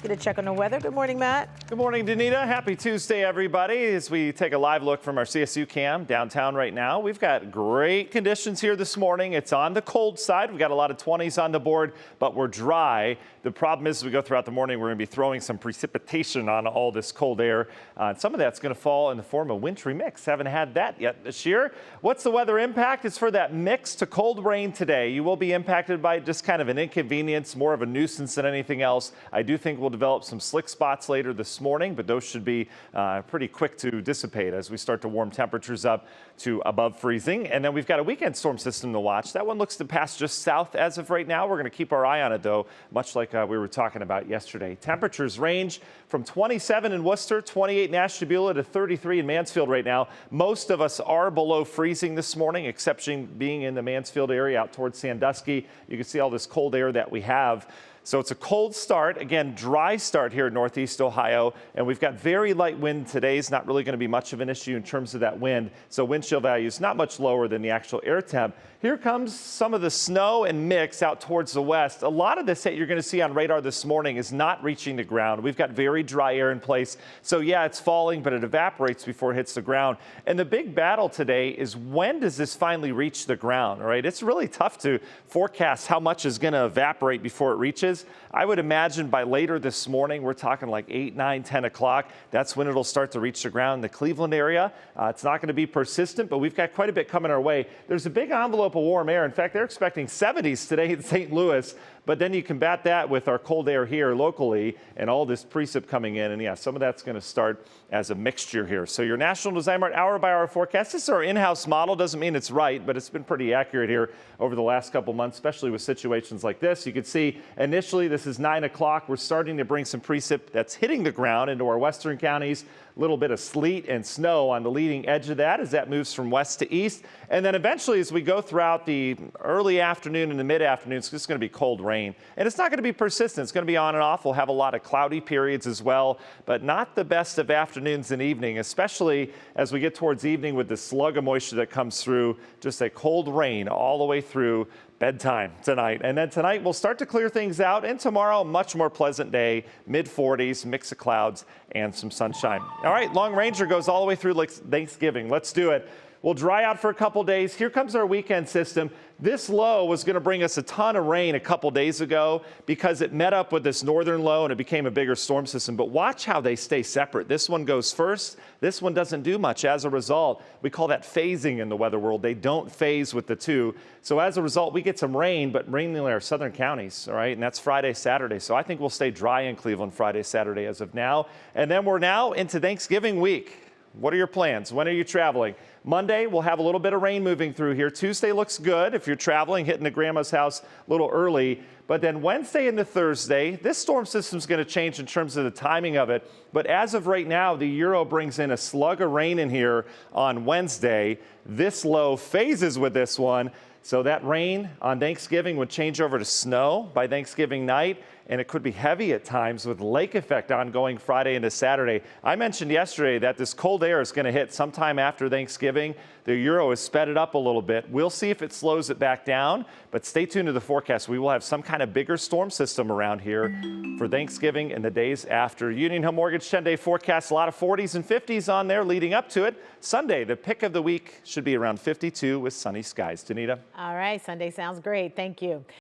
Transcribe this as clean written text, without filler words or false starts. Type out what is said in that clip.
Get a check on the weather. Good morning, Matt. Good morning, Danita. Happy Tuesday, everybody. As we take a live look from our CSU cam downtown right now, we've got great conditions here this morning. It's on the cold side. We've got a lot of 20s on the board, but we're dry. The problem is as we go throughout the morning, we're going to be throwing some precipitation on all this cold air. Some of that's going to fall in the form of wintry mix. Haven't had that yet this year. What's the weather impact? It's for that mix to cold rain today. You will be impacted by just kind of an inconvenience, more of a nuisance than anything else. I do think we'll develop some slick spots later this morning, but those should be pretty quick to dissipate as we start to warm temperatures up to above freezing. And then we've got a weekend storm system to watch. That one looks to pass just south as of right now. We're going to keep our eye on it, though, much like we were talking about yesterday. Temperatures range from 27 in Worcester, 28 in Ashtabula to 33 in Mansfield right now. Most of us are below freezing this morning, exception being in the Mansfield area out towards Sandusky. You can see all this cold air that we have. So it's a cold start, again, dry start here in Northeast Ohio, and we've got very light wind today. It's not really going to be much of an issue in terms of that wind. So wind chill value is not much lower than the actual air temp. Here comes some of the snow and mix out towards the west. A lot of this that you're going to see on radar this morning is not reaching the ground. We've got very dry air in place. So yeah, it's falling, but it evaporates before it hits the ground. And the big battle today is when does this finally reach the ground, right? It's really tough to forecast how much is going to evaporate before it reaches. I would imagine by later this morning, we're talking like 8, 9, 10 o'clock. That's when it'll start to reach the ground in the Cleveland area. It's not going to be persistent, but we've got quite a bit coming our way. There's a big envelope of warm air. In fact, they're expecting 70s today in St. Louis. But then you combat that with our cold air here locally and all this precip coming in. And yeah, some of that's going to start as a mixture here. So your National Design Mart hour-by-hour forecast. This is our in-house model. Doesn't mean it's right, but it's been pretty accurate here over the last couple months, especially with situations like this. You can see initially this is 9 o'clock. We're starting to bring some precip that's hitting the ground into our western counties. A little bit of sleet and snow on the leading edge of that as that moves from west to east. And then eventually as we go throughout the early afternoon and the mid-afternoon, it's just going to be cold rain. And it's not going to be persistent. It's going to be on and off. We'll have a lot of cloudy periods as well, but not the best of afternoons and evening, especially as we get towards evening with the slug of moisture that comes through. Just a cold rain all the way through bedtime tonight. And then tonight we'll start to clear things out, and tomorrow a much more pleasant day, mid-40s, mix of clouds and some sunshine. All right, Long Ranger goes all the way through Thanksgiving. Let's do it. We'll dry out for a couple days. Here comes our weekend system. This low was going to bring us a ton of rain a couple days ago because it met up with this northern low and it became a bigger storm system. But watch how they stay separate. This one goes first. This one doesn't do much. As a result, we call that phasing in the weather world. They don't phase with the two. So as a result, we get some rain, but mainly in our southern counties, all right? And that's Friday, Saturday. So I think we'll stay dry in Cleveland Friday, Saturday as of now. And then we're now into Thanksgiving week. What are your plans? When are you traveling? Monday, we'll have a little bit of rain moving through here. Tuesday looks good if you're traveling, hitting the grandma's house a little early. But then Wednesday into Thursday, this storm system is going to change in terms of the timing of it. But as of right now, the Euro brings in a slug of rain in here on Wednesday. This low phases with this one. So that rain on Thanksgiving would change over to snow by Thanksgiving night, and it could be heavy at times with lake effect ongoing Friday into Saturday. I mentioned yesterday that this cold air is going to hit sometime after Thanksgiving. The Euro has sped it up a little bit. We'll see if it slows it back down, but stay tuned to the forecast. We will have some kind of bigger storm system around here for Thanksgiving and the days after. Union Hill Mortgage 10-day forecast, a lot of 40s and 50s on there leading up to it. Sunday, the pick of the week should be around 52 with sunny skies. Danita? All right, Sunday sounds great. Thank you.